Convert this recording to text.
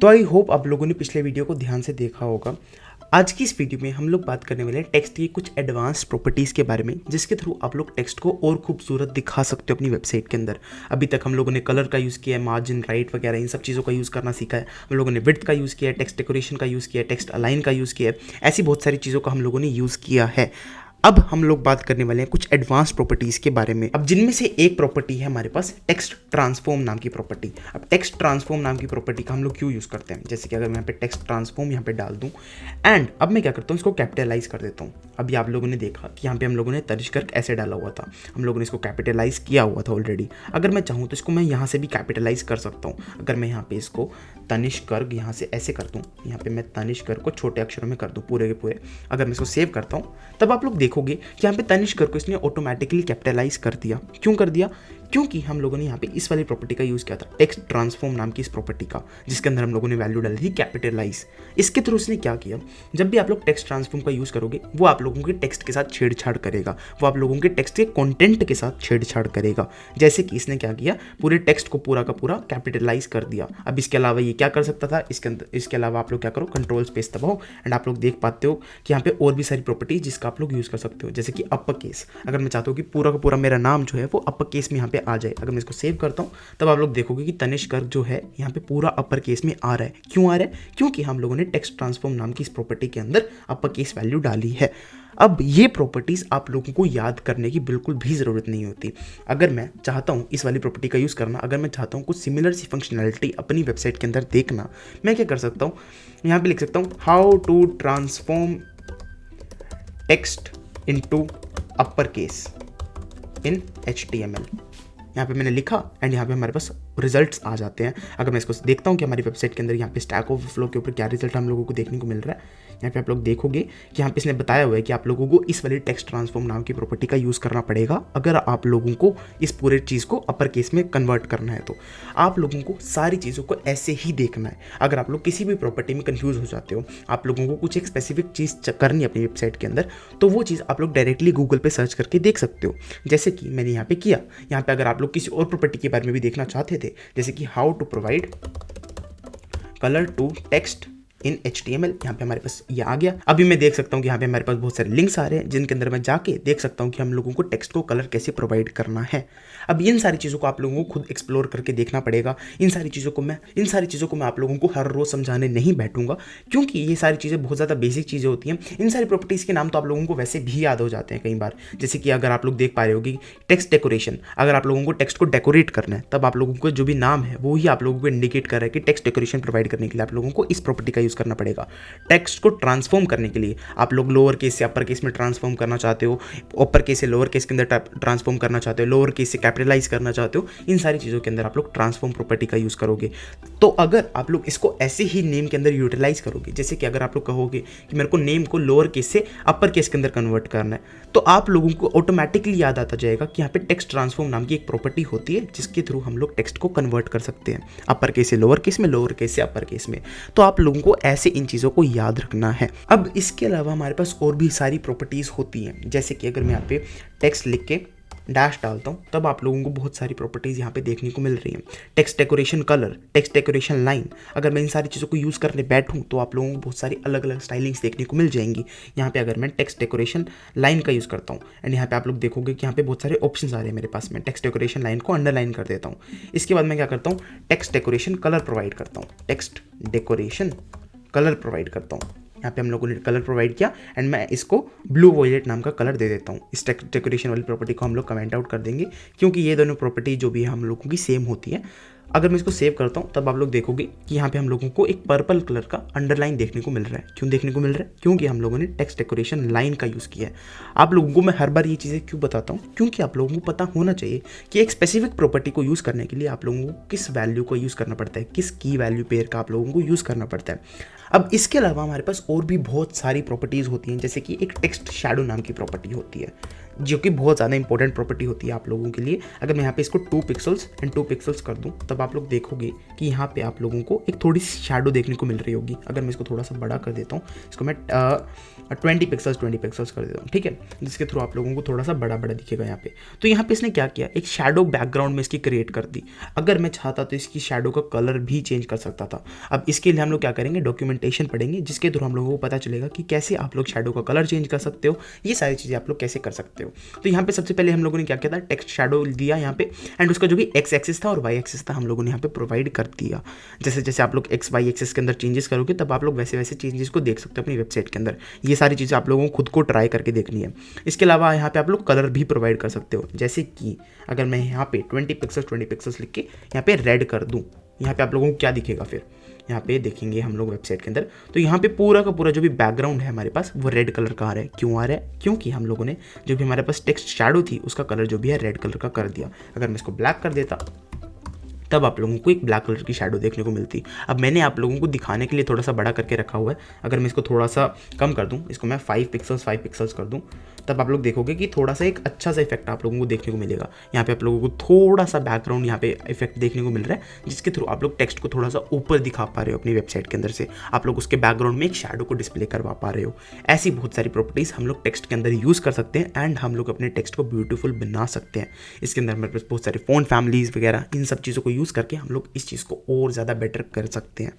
तो I hope आप लोगों ने पिछले वीडियो को ध्यान से देखा होगा। आज की इस वीडियो में हम लोग बात करने वाले हैं टेक्स्ट की कुछ एडवांस प्रॉपर्टीज़ के बारे में, जिसके थ्रू आप लोग टेक्स्ट को और खूबसूरत दिखा सकते हो अपनी वेबसाइट के अंदर। अभी तक हम लोगों ने कलर का यूज़ किया है, मार्जिन, राइट वगैरह इन सब चीज़ों का यूज़ करना सीखा है। हम लोगों ने विड्थ का यूज़ किया है, टेक्स्ट डेकोरेशन का यूज़ किया है, टेक्स्ट अलाइन का यूज़ किया है। ऐसी बहुत सारी चीज़ों का हम लोगों ने यूज़ किया है। अब हम लोग बात करने वाले हैं कुछ एडवांस प्रॉपर्टीज के बारे में। अब जिनमें से एक प्रॉपर्टी है हमारे पास टेक्स्ट ट्रांसफॉर्म नाम की प्रॉपर्टी। अब टेक्स्ट ट्रांसफॉर्म नाम की प्रॉपर्टी का हम लोग क्यों यूज़ करते हैं, जैसे कि अगर मैं यहाँ पे टेक्स्ट ट्रांसफॉर्म यहाँ पे डाल दूँ एंड अब मैं क्या करता हूँ, इसको कैपिटलाइज कर देता हूँ। अभी आप लोगों ने देखा कि यहाँ पे हम लोगों ने तनिष्क गर्ग ऐसे डाला हुआ था, हम लोगों ने इसको कैपिटलाइज किया हुआ था ऑलरेडी। अगर मैं चाहूँ तो इसको मैं यहाँ से भी कैपिटलाइज कर सकता हूँ। अगर मैं यहाँ पे इसको तनिष्क गर्ग यहाँ से ऐसे कर दूँ, यहाँ पे मैं तनिष्क गर्ग को छोटे अक्षरों में कर दूँ पूरे के पूरे। अगर मैं इसको सेव करता हूँ तब आप लोग देखोगे कि यहाँ पे तनिष्क गर्ग को इसने ऑटोमेटिकली कैपिटलाइज कर दिया। क्यों कर दिया? क्योंकि हम लोगों ने यहाँ पे इस वाली प्रॉपर्टी का यूज़ किया था, टेक्स्ट ट्रांसफॉर्म नाम की इस प्रॉपर्टी का, जिसके अंदर हम लोगों ने वैल्यू डाली थी कैपिटलाइज। इसके थ्रू उसने क्या किया, जब भी आप लोग टेक्स्ट ट्रांसफॉर्म का यूज़ करोगे वो आप लोगों के टेक्स्ट के साथ छेड़छाड़ करेगा, वो आप लोगों के टेक्स्ट के कंटेंट के साथ छेड़छाड़ करेगा। जैसे कि इसने क्या किया, पूरे टेक्स्ट को पूरा का पूरा कैपिटलाइज कर दिया। अब इसके अलावा ये क्या कर सकता था, इसके अलावा आप लोग क्या करो, कंट्रोल स्पेस दबाओ एंड आप लोग देख पाते हो कि यहाँ पे और भी सारी प्रॉपर्टीज जिसका आप लोग यूज़ कर सकते हो, जैसे कि अपर केस। अगर मैं चाहता हूँ कि पूरा का पूरा मेरा नाम जो है वो अपर केस में यहाँ पे आ जाए, अगर मैं इसको सेव करता हूँ तब आप लोग देखोगे कि तनिष्क गर्ग जो है यहाँ पे पूरा अपर केस में आ रहा है। क्यों आ रहा है? क्योंकि हम लोगों ने टेक्स्ट ट्रांसफॉर्म नाम की इस प्रॉपर्टी के अंदर अपर केस वैल्यू डाली है। अब ये प्रॉपर्टीज़ आप लोगों को याद करने की बिल्कुल भी ज़रूरत नहीं होती। अगर मैं चाहता हूँ इस वाली प्रॉपर्टी का यूज़ करना, अगर मैं चाहता हूँ कुछ सिमिलर सी फंक्शनैलिटी अपनी वेबसाइट के अंदर देखना, मैं क्या कर सकता हूँ, यहाँ पे लिख सकता हूँ how to transform text into upper case in HTML। यहाँ पे मैंने लिखा एंड यहाँ पे हमारे पास रिजल्ट्स आ जाते हैं। अगर मैं इसको देखता हूँ कि हमारी वेबसाइट के अंदर यहाँ पे स्टैक ओवरफ्लो के ऊपर क्या रिजल्ट हम लोगों को देखने को मिल रहा है, यहाँ पे आप लोग देखोगे कि यहाँ पे इसने बताया हुआ है कि आप लोगों को इस वाली टेक्स्ट ट्रांसफॉर्म नाम की प्रॉपर्टी का यूज़ करना पड़ेगा अगर आप लोगों को इस पूरे चीज़ को अपर केस में कन्वर्ट करना है। तो आप लोगों को सारी चीज़ों को ऐसे ही देखना है। अगर आप लोग किसी भी प्रॉपर्टी में कन्फ्यूज़ हो जाते हो, आप लोगों को कुछ एक स्पेसिफिक चीज़ करनी है अपनी वेबसाइट के अंदर, तो वो चीज़ आप लोग डायरेक्टली गूगल पे सर्च करके देख सकते हो, जैसे कि मैंने यहाँ पे किया। यहाँ पे अगर आप लोग किसी और प्रॉपर्टी के बारे में भी देखना चाहते थे, जैसे कि how to provide colour to text in HTML, यहाँ पे हमारे पास ये आ गया। अभी मैं देख सकता हूँ कि यहाँ पे हमारे पास बहुत सारे लिंक्स आ रहे हैं जिनके अंदर मैं जाके देख सकता हूँ कि हम लोगों को टेक्स्ट को कलर कैसे प्रोवाइड करना है। अब इन सारी चीज़ों को आप लोगों को खुद एक्सप्लोर करके देखना पड़ेगा। इन सारी चीज़ों को मैं आप लोगों को हर रोज़ समझाने नहीं बैठूंगा, क्योंकि ये सारी चीज़ें बहुत ज़्यादा बेसिक चीज़ें होती हैं। इन सारी प्रॉपर्टीज़ के नाम तो आप लोगों को वैसे भी याद हो जाते हैं कई बार, जैसे कि अगर आप लोग देख पा रहे होगी टेक्स्ट डेकोरेशन। अगर आप लोगों को टेक्स्ट को डेकोरेट करना है तब आप लोगों को जो भी नाम है वो ही आप लोगों को इंडिकेट कर रहा है कि टेक्स्ट डेकोरेशन प्रोवाइड करने के लिए आप लोगों को इस प्रॉपर्टी का यूज़ करना पड़ेगा। टेक्स्ट को ट्रांसफॉर्म करने के लिए आप लोग लोअर केस से अपर केस में ट्रांसफॉर्म करना चाहते हो, अपर केस से लोअर केस के अंदर ट्रांसफॉर्म करना चाहते हो, लोअर केस से कैपिटलाइज करना चाहते हो, इन सारी चीज़ों के अंदर आप लोग ट्रांसफॉर्म प्रॉपर्टी का यूज़ करोगे। तो अगर आप लोग इसको ऐसे ही नेम के अंदर यूटिलाइज करोगे, जैसे कि अगर आप लोग कहोगे कि मेरे को नेम को लोअर केस से अपर केस के अंदर कन्वर्ट करना है, तो आप लोगों को ऑटोमेटिकली याद आता जाएगा कि यहाँ पे टेक्स्ट ट्रांसफॉर्म नाम की एक प्रॉपर्टी होती है जिसके थ्रू हम लोग टेक्स्ट को कन्वर्ट कर सकते हैं, अपर केस से लोअर केस में, लोअर केस से अपर केस में। तो आप लोगों को ऐसे इन चीज़ों को याद रखना है। अब इसके अलावा हमारे पास और भी सारी प्रॉपर्टीज़ होती हैं, जैसे कि अगर मैं यहाँ पे टेक्स्ट लिख के डैश डालता हूँ तब आप लोगों को बहुत सारी प्रॉपर्टीज़ यहाँ पे देखने को मिल रही हैं। Text decoration colour, text decoration line, अगर मैं इन सारी चीज़ों को यूज़ करने बैठूँ तो आप लोगों को बहुत सारी अलग अलग स्टाइलिंग्स देखने को मिल जाएंगी। यहाँ पे अगर मैं टेक्स्ट डेकोरेशन लाइन का यूज़ करता हूँ एंड यहाँ पे आप लोग देखोगे कि यहाँ पे बहुत सारे ऑप्शन आ रहे हैं मेरे पास। मैं टेक्स्ट डेकोरेशन लाइन को अंडरलाइन कर देता हूँ। इसके बाद मैं क्या करता हूँ, टेक्स्ट डेकोरेशन कलर प्रोवाइड करता हूँ, टेक्स्ट डेकोरेशन कलर प्रोवाइड करता हूँ। यहाँ पे हम लोगों ने कलर प्रोवाइड किया एंड मैं इसको ब्लू वॉयलेट नाम का कलर दे देता हूँ। इस टेक्स्ट डेकोरेशन वाली प्रॉपर्टी को हम लोग कमेंट आउट कर देंगे, क्योंकि ये दोनों प्रॉपर्टी जो भी है हम लोगों की सेम होती है। अगर मैं इसको सेव करता हूँ तब आप लोग देखोगे कि यहाँ पे हम लोगों को एक पर्पल कलर का अंडरलाइन देखने को मिल रहा है। क्यों देखने को मिल रहा है? क्योंकि हम लोगों ने टेक्स्ट डेकोरेशन लाइन का यूज़ किया है। आप लोगों को मैं हर बार ये चीज़ें क्यों बताता हूँ, क्योंकि आप लोगों को पता होना चाहिए कि एक स्पेसिफिक प्रॉपर्टी को यूज़ करने के लिए आप लोगों को किस वैल्यू को यूज़ करना पड़ता है, किस की वैल्यू पेयर का आप लोगों को यूज़ करना पड़ता है। अब इसके अलावा हमारे पास और भी बहुत सारी प्रॉपर्टीज़ होती हैं, जैसे कि एक टेक्स्ट शैडो नाम की प्रॉपर्टी होती है, जो कि बहुत ज़्यादा इंपॉर्टेंट प्रॉपर्टी होती है आप लोगों के लिए। अगर मैं यहाँ पे इसको 2 पिक्सल्स एंड 2 पिक्सल्स कर दूँ तब आप लोग देखोगे कि यहाँ पे आप लोगों को एक थोड़ी सी शैडो देखने को मिल रही होगी। अगर मैं इसको थोड़ा सा बड़ा कर देता हूँ, इसको मैं 20 पिक्सल्स कर देता हूँ, ठीक है, जिसके थ्रू आप लोगों को थोड़ा सा बड़ा बड़ा दिखेगा यहाँ पे। तो यहाँ पे इसने क्या किया, एक शैडो बैकग्राउंड में इसकी क्रिएट कर दी। अगर मैं चाहता तो इसकी शैडो का कलर भी चेंज कर सकता था। अब इसके लिए हम लोग क्या करेंगे, डॉक्यूमेंटेशन पढ़ेंगे, जिसके थ्रू हम लोगों को पता चलेगा कि कैसे आप लोग शैडो का कलर चेंज कर सकते हो, ये सारी चीज़ें आप लोग कैसे कर सकते हो। तो यहाँ पे सबसे पहले हम लोगों ने क्या किया था, टेक्स्ट शैडो दिया यहाँ पे, एंड उसका जो भी एक्स एक्सिस था और वाई एक्सिस था हम लोगों ने यहाँ पे प्रोवाइड कर दिया। जैसे जैसे आप लोग एक्स वाई एक्सिस के अंदर चेंजेस करोगे तब आप लोग वैसे वैसे चेंजेस को देख सकते हो अपनी वेबसाइट के अंदर। ये सारी चीज़ें आप लोगों को खुद को ट्राई करके देखनी है। इसके अलावा यहाँ पे आप लोग कलर भी प्रोवाइड कर सकते हो, जैसे कि अगर मैं यहाँ पे 20 पिक्सल्स लिख के यहाँ पे रेड कर दूँ, यहाँ पे आप लोगों को क्या दिखेगा, फिर यहाँ पे देखेंगे हम लोग वेबसाइट के अंदर, तो यहाँ पे पूरा का पूरा जो भी बैकग्राउंड है हमारे पास वो रेड कलर का आ रहा है। क्यों आ रहा है, क्योंकि हम लोगों ने जो भी हमारे पास टेक्स्ट शैडो थी उसका कलर जो भी है रेड कलर का कर दिया। अगर मैं इसको ब्लैक कर देता तब आप लोगों को एक ब्लैक कलर की शैडो देखने को मिलती। अब मैंने आप लोगों को दिखाने के लिए थोड़ा सा बड़ा करके रखा हुआ है। अगर मैं इसको थोड़ा सा कम कर दूं, इसको मैं 5 पिक्सल्स कर दूं, तब आप लोग देखोगे कि थोड़ा सा एक अच्छा सा इफेक्ट आप लोगों को देखने को मिलेगा। यहाँ पे आप लोगों को थोड़ा सा बैकग्राउंड यहाँ पे इफेक्ट देखने को मिल रहा है, जिसके थ्रू आप लोग टेक्स्ट को थोड़ा सा ऊपर दिखा पा रहे हो अपनी वेबसाइट के अंदर से। आप लोग उसके बैकग्राउंड में एक शैडो को डिस्प्ले करवा पा रहे हो। ऐसी बहुत सारी प्रॉपर्टीज़ हम लोग टेक्स्ट के अंदर यूज़ कर सकते हैं एंड हम लोग अपने टेक्स्ट को ब्यूटीफुल बना सकते हैं। इसके अंदर हमारे पास बहुत सारे फ़ॉन्ट फैमिलीज़ वगैरह इन सब चीज़ों को यूज़ करके हम लोग इस चीज़ को और ज़्यादा बेटर कर सकते हैं।